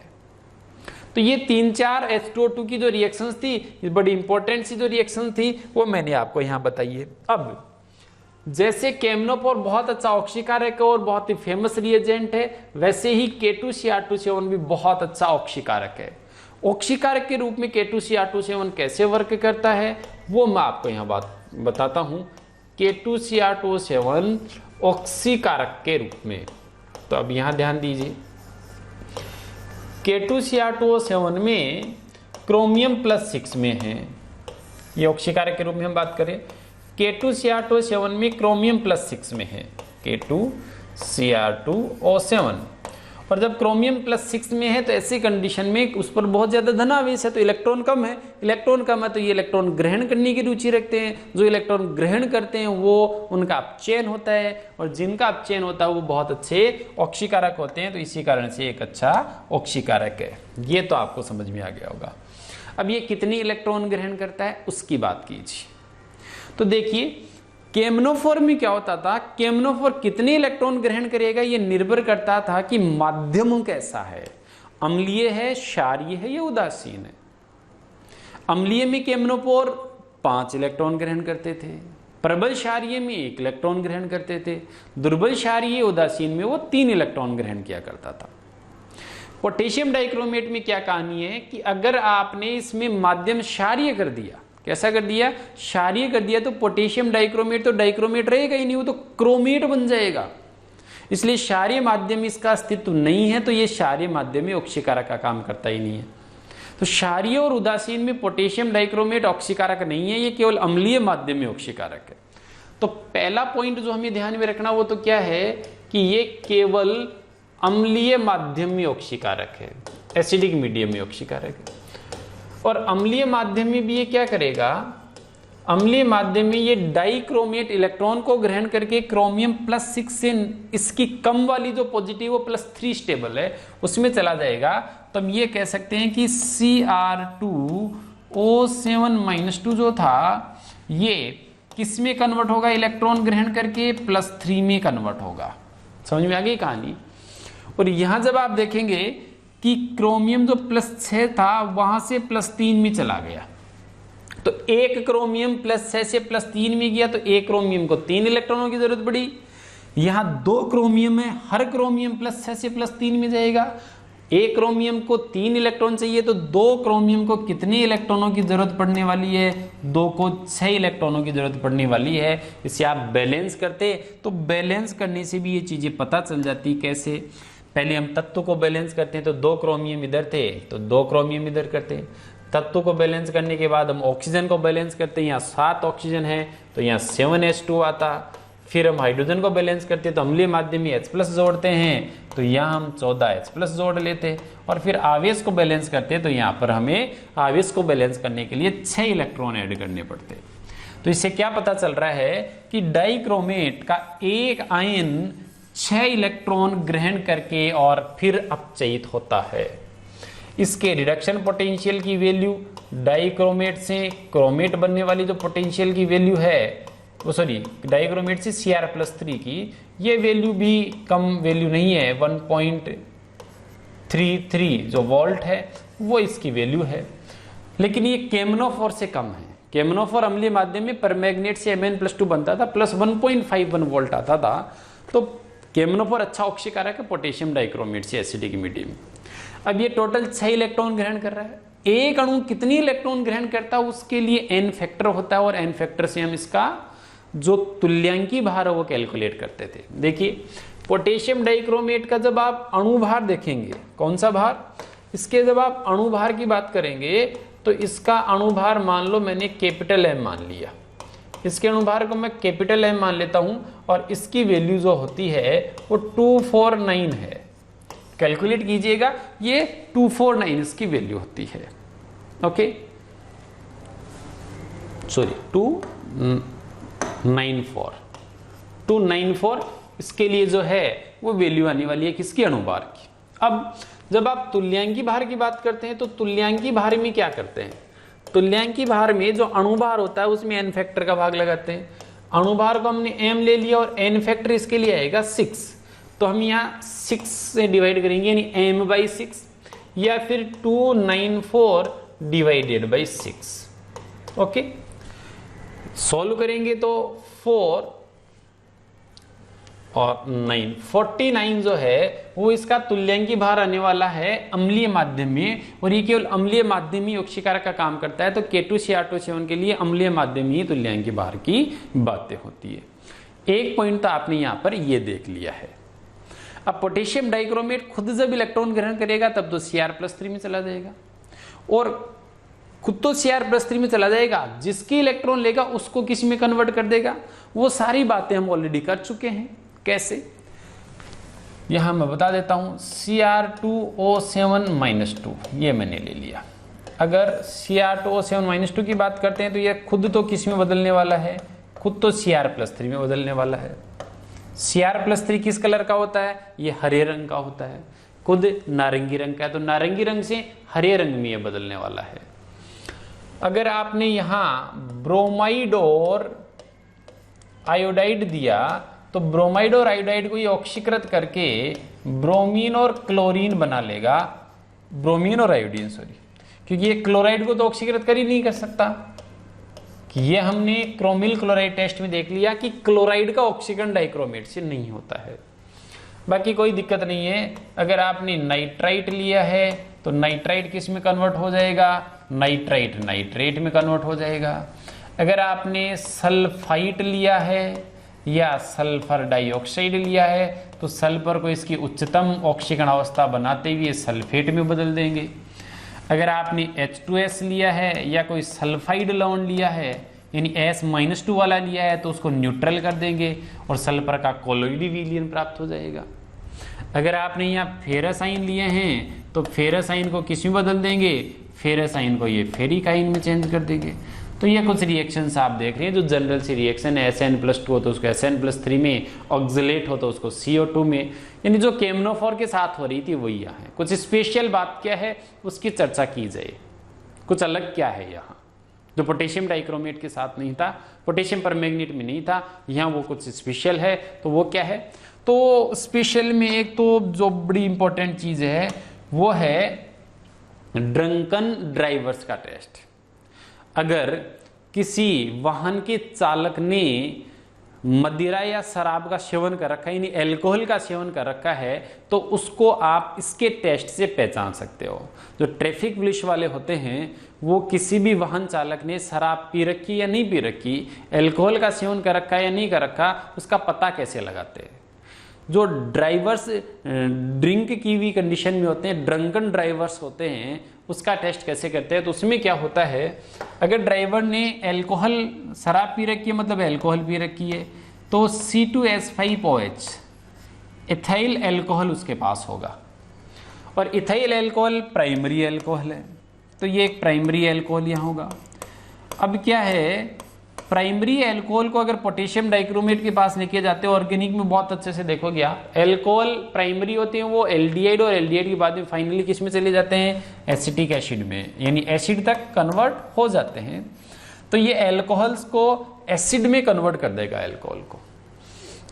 तो ये 3-4 H2O2 की जो रिएक्शंस थी, बड़ी इंपॉर्टेंट सी जो रिएक्शन थी वो मैंने आपको यहां बताई है। अब जैसे केमनोफोर बहुत अच्छा ऑक्सीकारक है और बहुत ही फेमस रिएजेंट है, वैसे ही K2Cr2CH7 भी बहुत अच्छा ऑक्सीकारक है। ऑक्सीकारक के रूप में K2Cr2CH7 कैसे वर्क करता है वो मैं आपको यहाँ बताता हूँ। K2Cr2CH7 ऑक्सीकारक के रूप में, तो अब यहाँ ध्यान दीजिए, K2Cr2CH7 में क्रोमियम +6 में है, ये ऑक्सीकारक के रूप में हम बात करें। K2Cr2CH7 में क्रोमियम +6 में है, K2Cr2O7, और जब क्रोमियम +6 में है तो ऐसी कंडीशन में उस पर बहुत ज्यादा धनावेश है, तो इलेक्ट्रॉन कम है। इलेक्ट्रॉन कम है तो ये इलेक्ट्रॉन ग्रहण करने की रुचि रखते हैं। जो इलेक्ट्रॉन ग्रहण करते हैं वो उनका अपचयन होता है, और जिनका अपचयन होता है वो बहुत अच्छे ऑक्सीकारक होते हैं। तो इसी कारण से एक अच्छा ऑक्सीकारक है। ये तो आपको समझ में आ गया होगा। अब ये कितनी इलेक्ट्रॉन ग्रहण करता है उसकी बात कीजिए। तो देखिए केमनोफोर में क्या होता था, केमनोफोर कितने इलेक्ट्रॉन ग्रहण करेगा ये निर्भर करता था कि माध्यम कैसा है, अम्लीय है, क्षारीय है या उदासीन है। अम्लीय में केमनोफोर 5 इलेक्ट्रॉन ग्रहण करते थे, प्रबल क्षारीय में 1 इलेक्ट्रॉन ग्रहण करते थे, दुर्बल क्षारीय उदासीन में वो 3 इलेक्ट्रॉन ग्रहण किया करता था। पोटेशियम डाइक्रोमेट में क्या कहानी है कि अगर आपने इसमें माध्यम क्षारीय कर दिया, कैसा कर दिया, क्षारीय कर दिया, तो पोटेशियम डाइक्रोमेट तो डाइक्रोमेट रहेगा ही नहीं, वो तो क्रोमेट बन जाएगा। इसलिए क्षारीय माध्यम में इसका अस्तित्व नहीं है, तो ये क्षारीय माध्यम में ऑक्सीकारक का काम करता ही नहीं है। तो क्षारीय और उदासीन में पोटेशियम डाइक्रोमेट ऑक्सीकारक नहीं है, ये केवल अम्लीय माध्यम में ऑक्सीकारक है। तो पहला पॉइंट जो हमें ध्यान में रखना वो तो क्या है कि ये केवल अम्लीय माध्यम में ऑक्सीकारक है, एसिडिक मीडियम में ऑक्सीकारक है। और अम्लीय माध्यम में भी ये क्या करेगा, अम्लीय माध्यम में ये डाइक्रोमेट इलेक्ट्रॉन को ग्रहण करके क्रोमियम +6 से इसकी कम वाली जो पॉजिटिव वो +3 स्टेबल है उसमें चला जाएगा। तो हम ये कह सकते हैं कि Cr2O7-2 जो था ये किस में कन्वर्ट होगा, इलेक्ट्रॉन ग्रहण करके +3 में कन्वर्ट होगा। समझ में आ गई कहानी। और यहां जब आप देखेंगे कि क्रोमियम जो +6 था वहां से +3 में चला गया, तो एक क्रोमियम +6 से +3 में गया तो एक क्रोमियम को 3 इलेक्ट्रॉनों की जरूरत पड़ी। यहां 2 क्रोमियम है, हर क्रोमियम +6 से +3 में जाएगा। एक क्रोमियम को 3 इलेक्ट्रॉन चाहिए तो 2 क्रोमियम को कितने इलेक्ट्रॉनों की जरूरत पड़ने वाली है, 2 को 6 इलेक्ट्रॉनों की जरूरत पड़ने वाली है। इसे आप बैलेंस करते तो बैलेंस करने से भी ये चीजें पता चल जाती। कैसे, पहले हम तत्व को बैलेंस करते हैं तो 2 क्रोमियम इधर थे तो 2 क्रोमियम इधर करते हैं। तत्व को बैलेंस करने के बाद हम ऑक्सीजन को बैलेंस करते हैं, यहाँ 7 ऑक्सीजन है तो यहाँ 7H2 आता। फिर हम हाइड्रोजन को बैलेंस करते हैं तो अम्लीय माध्यम में H+ जोड़ते हैं तो यहाँ हम 14H+ जोड़ लेते हैं। और फिर आवेश को बैलेंस करते हैं तो यहाँ पर हमें आवेश को बैलेंस करने के लिए 6 इलेक्ट्रॉन ऐड करने पड़ते हैं। तो इससे क्या पता चल रहा है कि डाइक्रोमेट का एक आयन 6 इलेक्ट्रॉन ग्रहण करके और फिर अपचयित होता है। इसके रिडक्शन पोटेंशियल की वैल्यू डाइक्रोमेट से क्रोमेट बनने वाली जो पोटेंशियल की वैल्यू है, वो सॉरी डाइक्रोमेट से Cr+3 की ये वैल्यू भी कम वैल्यू नहीं है, 1.33 जो वोल्ट है वो इसकी वैल्यू है। लेकिन ये केमनोफोर से कम है। केमनोफोर अम्लीय माध्यम में परमैंगनेट से Mn+2 बनता था, +1.51 वोल्ट आता था। तो केमनोफोर अच्छा ऑक्सीकारक है पोटेशियम डाइक्रोमेट से एसिडिक मीडियम। अब ये टोटल 6 इलेक्ट्रॉन ग्रहण कर रहा है। एक अणु कितनी इलेक्ट्रॉन ग्रहण करता है उसके लिए n फैक्टर होता है, और n फैक्टर से हम इसका जो तुल्यांकी भार है वो कैलकुलेट करते थे। देखिए पोटेशियम डाइक्रोमेट का जब आप अणु भार देखेंगे, कौन सा भार, इसके जब आप अणु भार की बात करेंगे तो इसका अणु भार मान लो मैंने M मान लिया, इसके अणुभार को मैं M मान लेता हूं और इसकी वैल्यू जो होती है वो 249 है। कैलकुलेट कीजिएगा, ये 249 इसकी वैल्यू होती है। ओके, सॉरी 294 इसके लिए जो है वो वैल्यू आने वाली है किसकी, अणुभार की। अब जब आप तुल्यांकी भार की बात करते हैं तो तुल्यांकी भार में क्या करते हैं, तुल्यांकी भार में जो अणुभार होता है उसमें n फैक्टर का भाग लगाते हैं। अणुभार को हमने m ले लिया और n फैक्टर इसके लिए आएगा 6, तो हम यहाँ 6 से डिवाइड करेंगे, यानी m/6 या फिर 294 डिवाइडेड बाई 6। ओके, सॉल्व करेंगे तो 4 और 9, 49 जो है वो इसका तुल्यांकी भार आने वाला है अम्लीय माध्यम में, और ये केवल अम्लीय माध्यम ही ऑक्सीकारक का काम करता है। तो K2Cr2 के लिए अम्लीय माध्यम ही तुल्यांकी भार की बातें होती है। एक पॉइंट तो आपने यहां पर ये देख लिया है। अब पोटेशियम डाइक्रोमेट खुद जब इलेक्ट्रॉन ग्रहण करेगा तब तो Cr+3 में चला जाएगा, और खुद तो Cr+3 में चला जाएगा, जिसकी इलेक्ट्रॉन लेगा उसको किस में कन्वर्ट कर देगा। वो सारी बातें हम ऑलरेडी कर चुके हैं। कैसे, यहां मैं बता देता हूं। Cr2O7-2 ये मैंने ले लिया। अगर Cr2O7-2 की बात करते हैं तो ये खुद तो किस में बदलने वाला है, खुद तो Cr+3 में बदलने वाला है। Cr+3 किस कलर का होता है, ये हरे रंग का होता है, खुद नारंगी रंग का है, तो नारंगी रंग से हरे रंग में ये बदलने वाला है। अगर आपने यहां ब्रोमाइड और आयोडाइड दिया तो ब्रोमाइड और आयोडाइड को ये ऑक्सीकृत करके ब्रोमीन और क्लोरीन बना लेगा, ब्रोमीन और आयोडीन सॉरी, क्योंकि ये क्लोराइड को तो ऑक्सीकृत कर ही नहीं कर सकता। कि ये हमने क्रोमिल क्लोराइड टेस्ट में देख लिया कि क्लोराइड का ऑक्सीकरण डाइक्रोमेट से नहीं होता है। बाकी कोई दिक्कत नहीं है। अगर आपने नाइट्राइट लिया है तो नाइट्राइट किस में कन्वर्ट हो जाएगा, नाइट्राइट नाइट्रेट में कन्वर्ट हो जाएगा। अगर आपने सल्फाइट लिया है या सल्फर डाइऑक्साइड लिया है तो सल्फर को इसकी उच्चतम ऑक्सीकरण अवस्था बनाते हुए सल्फेट में बदल देंगे। अगर आपने H2S लिया है या कोई सल्फाइड लवण लिया है, यानी S-2 वाला लिया है, तो उसको न्यूट्रल कर देंगे और सल्फर का कोलोइडी विलयन प्राप्त हो जाएगा। अगर आपने यहाँ फेरस आयन लिए हैं तो फेरस आयन को किस में बदल देंगे, फेरस आयन को ये फेरिक आयन में चेंज कर देंगे। तो ये कुछ रिएक्शंस आप देख रहे हैं जो जनरल सी रिएक्शन है। Sn+2 हो तो उसको Sn+3 में, ऑक्सिलेट हो तो उसको CO2 में, यानी जो केमनोफोर के साथ हो रही थी वही यहाँ है। कुछ स्पेशल बात क्या है उसकी चर्चा की जाए, कुछ अलग क्या है यहाँ जो पोटेशियम डाइक्रोमेट के साथ नहीं था, पोटेशियम परमैंगनेट में नहीं था, यहाँ वो कुछ स्पेशल है। तो वो क्या है, तो स्पेशल में एक तो जो बड़ी इंपॉर्टेंट चीज है वो है ड्रंकन ड्राइवर्स का टेस्ट। अगर किसी वाहन के चालक ने मदिरा या शराब का सेवन कर रखा है, यानी अल्कोहल का सेवन कर रखा है, तो उसको आप इसके टेस्ट से पहचान सकते हो। जो ट्रैफिक पुलिस वाले होते हैं वो किसी भी वाहन चालक ने शराब पी रखी या नहीं पी रखी, अल्कोहल का सेवन कर रखा है या नहीं कर रखा, उसका पता कैसे लगाते हैं। जो ड्राइवर्स ड्रिंक की हुई कंडीशन में होते हैं, ड्रंकन ड्राइवर्स होते हैं, उसका टेस्ट कैसे करते हैं। तो उसमें क्या होता है, अगर ड्राइवर ने अल्कोहल शराब पी रखी है, मतलब अल्कोहल पी रखी है, तो C2H5OH इथाइल अल्कोहल उसके पास होगा, और इथाइल अल्कोहल प्राइमरी अल्कोहल है, तो ये एक प्राइमरी अल्कोहल यहाँ होगा। अब क्या है, प्राइमरी अल्कोहल को अगर पोटेशियम डाइक्रोमेट के पास लेके जाते हैं, ऑर्गेनिक में बहुत अच्छे से देखोगे आप, अल्कोहल प्राइमरी होते हैं वो एल्डिहाइड, और एल्डिहाइड के बाद में फाइनली किस में चले जाते हैं, एसिटिक एसिड में, यानी एसिड तक कन्वर्ट हो जाते हैं। तो ये अल्कोहल्स को एसिड में कन्वर्ट कर देगा। अल्कोहल को,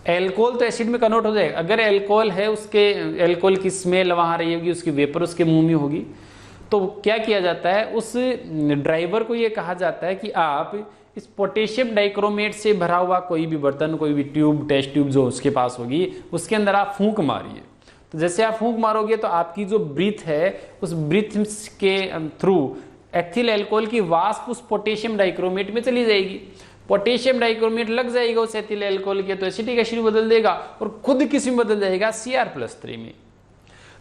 अल्कोहल तो एसिड में कन्वर्ट हो जाएगा। अगर अल्कोहल है, उसके अल्कोहल की स्मेल वहां रही होगी, उसकी वेपर उसके मुंह में होगी, तो क्या किया जाता है, उस ड्राइवर को ये कहा जाता है कि आप इस पोटेशियम डाइक्रोमेट से भरा हुआ कोई भी बर्तन, कोई भी ट्यूब, टेस्ट ट्यूब जो उसके पास होगी, उसके अंदर आप फूंक मारिए। तो जैसे आप फूंक मारोगे तो आपकी जो ब्रीथ है, उस ब्रीथ के थ्रू एथिल अल्कोहल की वाष्प उस पोटेशियम डाइक्रोमेट में चली जाएगी। पोटेशियम डाइक्रोमेट लग जाएगा उस एथिल अल्कोहल के, तो एसिटिक एसिड बदल देगा, और खुद किस में बदल जाएगा, Cr+3 में।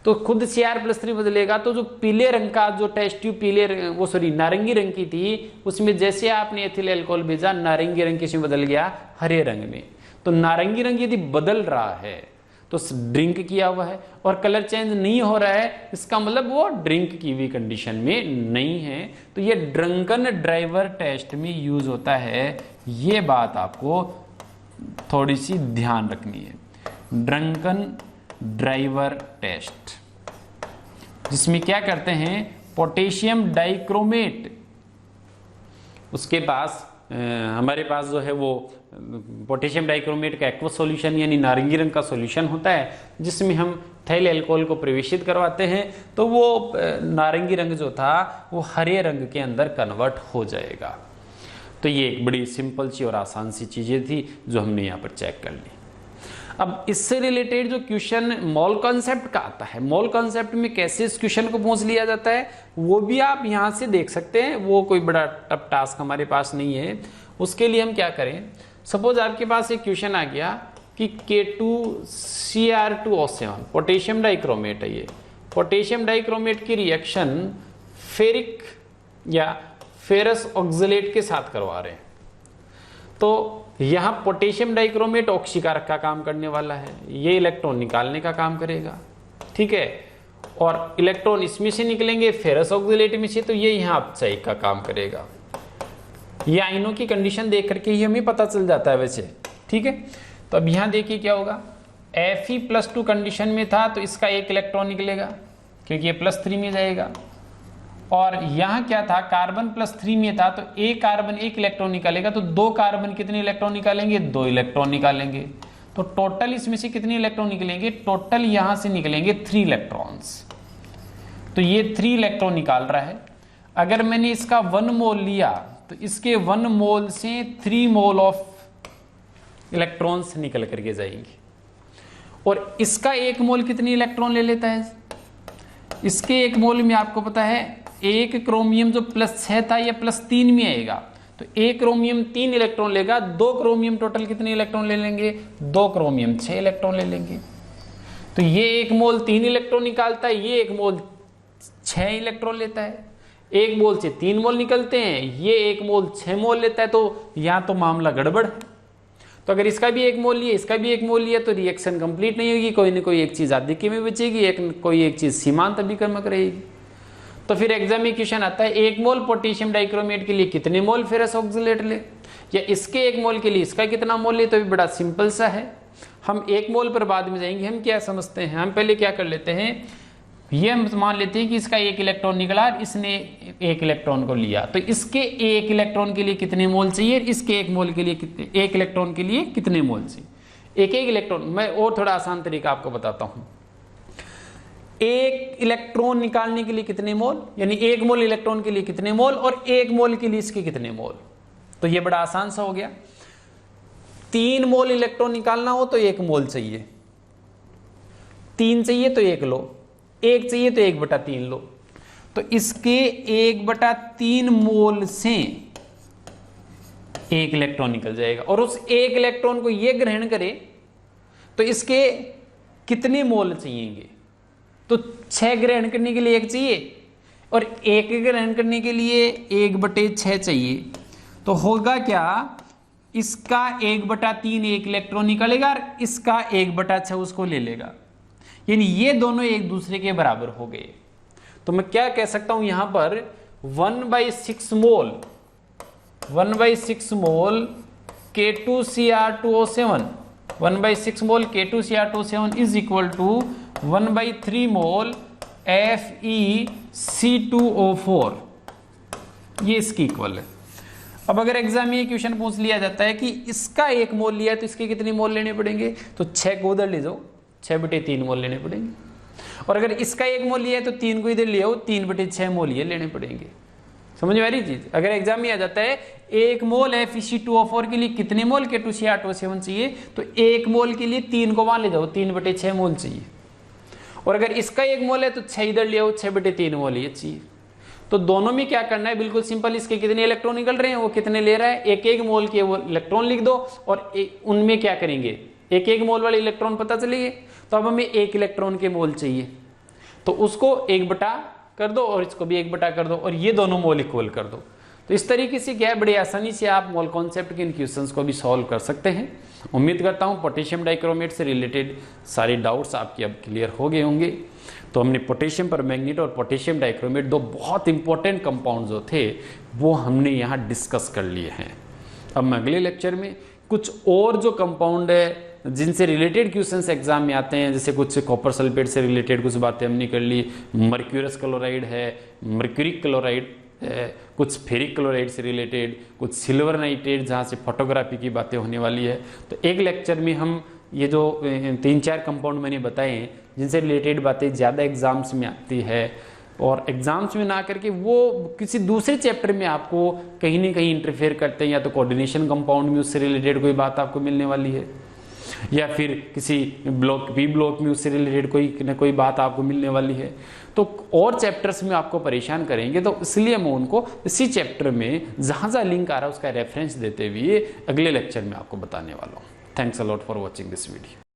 तो खुद Cr+3 बदलेगा, तो जो पीले रंग का जो टेस्ट ट्यूब नारंगी रंग की थी, उसमें जैसे आपने एथिल अल्कोहल भेजा, नारंगी रंग किस में बदल गया, हरे रंग में। तो नारंगी रंग यदि बदल रहा है तो ड्रिंक किया हुआ है, और कलर चेंज नहीं हो रहा है, इसका मतलब वो ड्रिंक की हुई कंडीशन में नहीं है। तो ये ड्रंकन ड्राइवर टेस्ट में यूज होता है, ये बात आपको थोड़ी सी ध्यान रखनी है। ड्रंकन ड्राइवर टेस्ट, जिसमें क्या करते हैं, पोटेशियम डाइक्रोमेट, उसके पास हमारे पास जो है वो पोटेशियम डाइक्रोमेट का एक्वस सॉल्यूशन यानी नारंगी रंग का सॉल्यूशन होता है, जिसमें हम थैल अल्कोहल को प्रवेशित करवाते हैं, तो वो नारंगी रंग जो था वो हरे रंग के अंदर कन्वर्ट हो जाएगा। तो ये एक बड़ी सिंपल सी और आसान सी चीजें थी जो हमने यहाँ पर चेक कर ली। अब इससे रिलेटेड जो क्वेश्चन मोल कॉन्सेप्ट का आता है, मोल कॉन्सेप्ट में कैसे इस क्वेश्चन को पूछ लिया जाता है वो भी आप यहाँ से देख सकते हैं, वो कोई बड़ा टफ टास्क हमारे पास नहीं है। उसके लिए हम क्या करें, सपोज आपके पास एक क्वेश्चन आ गया कि K2Cr2O7 पोटेशियम डाइक्रोमेट है, ये पोटेशियम डाइक्रोमेट की रिएक्शन फेरिक या फेरस ऑक्सलेट के साथ करवा रहे हैं, तो यहां पोटेशियम डाइक्रोमेट ऑक्सीकारक का काम करने वाला है, ये इलेक्ट्रॉन निकालने का काम करेगा, ठीक है, और इलेक्ट्रॉन इसमें से निकलेंगे फेरस ऑक्सलेट में से, तो ये यहां अपचायिक का काम करेगा। ये आयनों की कंडीशन देख करके ही हमें पता चल जाता है वैसे, ठीक है। तो अब यहां देखिए क्या होगा, Fe+2 कंडीशन में था तो इसका एक इलेक्ट्रॉन निकलेगा क्योंकि ये +3 में जाएगा, और यहां क्या था, कार्बन +3 में था तो एक कार्बन एक इलेक्ट्रॉन निकालेगा, तो 2 कार्बन कितने इलेक्ट्रॉन निकालेंगे, 2 इलेक्ट्रॉन निकालेंगे। तो टोटल इसमें से कितने इलेक्ट्रॉन निकलेंगे, टोटल यहां से निकलेंगे 3 इलेक्ट्रॉन्स। तो ये 3 इलेक्ट्रॉन निकाल रहा है। अगर मैंने इसका 1 मोल लिया तो इसके 1 मोल से 3 मोल ऑफ इलेक्ट्रॉन्स निकल करके जाएंगे, और इसका 1 मोल कितनी इलेक्ट्रॉन ले लेता है, इसके 1 मोल में आपको पता है एक क्रोमियम जो +6 था ये +3 में आएगा, तो एक क्रोमियम 3 इलेक्ट्रॉन लेगा, 2 क्रोमियम टोटल कितने इलेक्ट्रॉन ले लेंगे, 2 क्रोमियम 6 इलेक्ट्रॉन ले लेंगे। तो ये 1 मोल 3 इलेक्ट्रॉन निकालता है, ये 1 मोल 6 इलेक्ट्रॉन लेता है, 1 मोल से 3 मोल निकलते हैं, ये 1 मोल 6 मोल लेता है, तो यहां तो मामला गड़बड़ है। तो अगर इसका भी 1 मोल लिया, इसका भी 1 मोल लिया, तो रिएक्शन कंप्लीट नहीं होगी, कोई ना कोई एक चीज आधिक्य में बचेगी, कोई एक चीज सीमांत अभिकर्मक रहेगी। तो फिर एग्जाम में क्वेश्चन आता है 1 मोल पोटेशियम डाइक्रोमेट के लिए कितने मोल फेरस ऑक्सलेट ले, या इसके 1 मोल के लिए इसका कितना मोल ले, तो भी बड़ा सिंपल सा है। हम 1 मोल पर बाद में जाएंगे, हम क्या समझते हैं, हम पहले क्या कर लेते हैं, ये हम मान लेते हैं कि इसका 1 इलेक्ट्रॉन निकला, इसने 1 इलेक्ट्रॉन को लिया, तो इसके 1 इलेक्ट्रॉन के लिए कितने मोल चाहिए, इसके 1 मोल के लिए कितने, 1 इलेक्ट्रॉन के लिए कितने मोल चाहिए। एक इलेक्ट्रॉन, मैं और थोड़ा आसान तरीका आपको बताता हूं, 1 इलेक्ट्रॉन निकालने के लिए कितने मोल, यानी 1 मोल इलेक्ट्रॉन के लिए कितने मोल, और 1 मोल के लिए इसके कितने मोल। तो ये बड़ा आसान सा हो गया। 3 मोल इलेक्ट्रॉन निकालना हो तो 1 मोल चाहिए, 3 चाहिए तो 1 लो, 1 चाहिए तो 1/3 लो। तो इसके 1/3 मोल से 1 इलेक्ट्रॉन निकल जाएगा, और उस 1 इलेक्ट्रॉन को ये ग्रहण करे तो इसके कितने मोल चाहिएंगे, तो 6 ग्रहण करने के लिए 1 चाहिए, और 1 ग्रहण करने के लिए 1/6 चाहिए। तो होगा क्या, इसका 1/3 1 इलेक्ट्रॉन निकलेगा, और इसका 1/6 उसको ले लेगा, यानी ये दोनों एक दूसरे के बराबर हो गए। तो मैं क्या कह सकता हूं यहां पर 1/6 mole, 1/6 mole K2Cr2O7, 1/6 mole K2Cr2O7 is equal to 1/3 mole FeC2O4, ये इसकी इक्वल है। अब अगर एग्जाम में क्वेश्चन पूछ लिया जाता है कि इसका 1 मोल लिया तो इसके कितने मोल लेने पड़ेंगे, तो 6 को उधर ले जाओ, 6/3 मोल लेने पड़ेंगे, और अगर इसका 1 मोल लिया है तो 3 को इधर ले आओ, 3/6 मोल ये लेने पड़ेंगे। समझ में आ रही चीज। अगर एग्जाम में आ जाता है 1 मोल FeC2O4 के लिए कितने मोल K2Cr2O7 चाहिए, तो 1 मोल के लिए 3 को वहां ले जाओ, 3/6 मोल चाहिए, और अगर इसका 1 मोल है तो 6 इधर ले आओ, 6/3 मोल ये चाहिए। तो दोनों में क्या करना है, बिल्कुल सिंपल, इसके कितने इलेक्ट्रॉन निकल रहे हैं, वो कितने ले रहा है, 1 मोल के वो इलेक्ट्रॉन लिख दो, और उनमें क्या करेंगे, 1 मोल वाले इलेक्ट्रॉन पता चलेंगे। तो अब हमें 1 इलेक्ट्रॉन के मोल चाहिए, तो उसको 1 बटा कर दो, और इसको भी 1 बटा कर दो, और ये दोनों मोल इक्वल कर दो। तो इस तरीके से क्या है, बड़ी आसानी से आप मोल कॉन्सेप्ट के इन क्वेश्चंस को भी सॉल्व कर सकते हैं। उम्मीद करता हूं पोटेशियम डाइक्रोमेट से रिलेटेड सारे डाउट्स आपके अब क्लियर हो गए होंगे। तो हमने पोटेशियम परमैंगनेट और पोटेशियम डाइक्रोमेट, दो बहुत इंपॉर्टेंट कंपाउंड जो थे वो हमने यहाँ डिस्कस कर लिए हैं। अब मैं अगले लेक्चर में कुछ और जो कंपाउंड है जिनसे रिलेटेड क्वेश्चंस एग्जाम में आते हैं, जैसे कुछ कॉपर सल्फेट से रिलेटेड कुछ बातें हमने कर ली, मर्क्यूरस क्लोराइड है, मर्क्यूरिक क्लोराइड, कुछ फेरिक क्लोराइड से रिलेटेड, कुछ सिल्वर नाइट्रेट जहाँ से फोटोग्राफी की बातें होने वाली है। तो एक लेक्चर में हम ये जो 3-4 कंपाउंड मैंने बताए हैं जिनसे रिलेटेड बातें ज़्यादा एग्जाम्स में आती है, और एग्जाम्स में ना करके वो किसी दूसरे चैप्टर में आपको कहीं ना कहीं इंटरफेयर करते हैं, या तो कोऑर्डिनेशन कंपाउंड में उससे रिलेटेड कोई बात आपको मिलने वाली है, या फिर किसी ब्लॉक बी ब्लॉक में उससे रिलेटेड कोई न कोई बात आपको मिलने वाली है। तो और चैप्टर्स में आपको परेशान करेंगे, तो इसलिए मैं उनको इसी चैप्टर में जहाँ जहाँ लिंक आ रहा है उसका रेफरेंस देते हुए अगले लेक्चर में आपको बताने वाला हूँ। Thanks a lot for watching this video.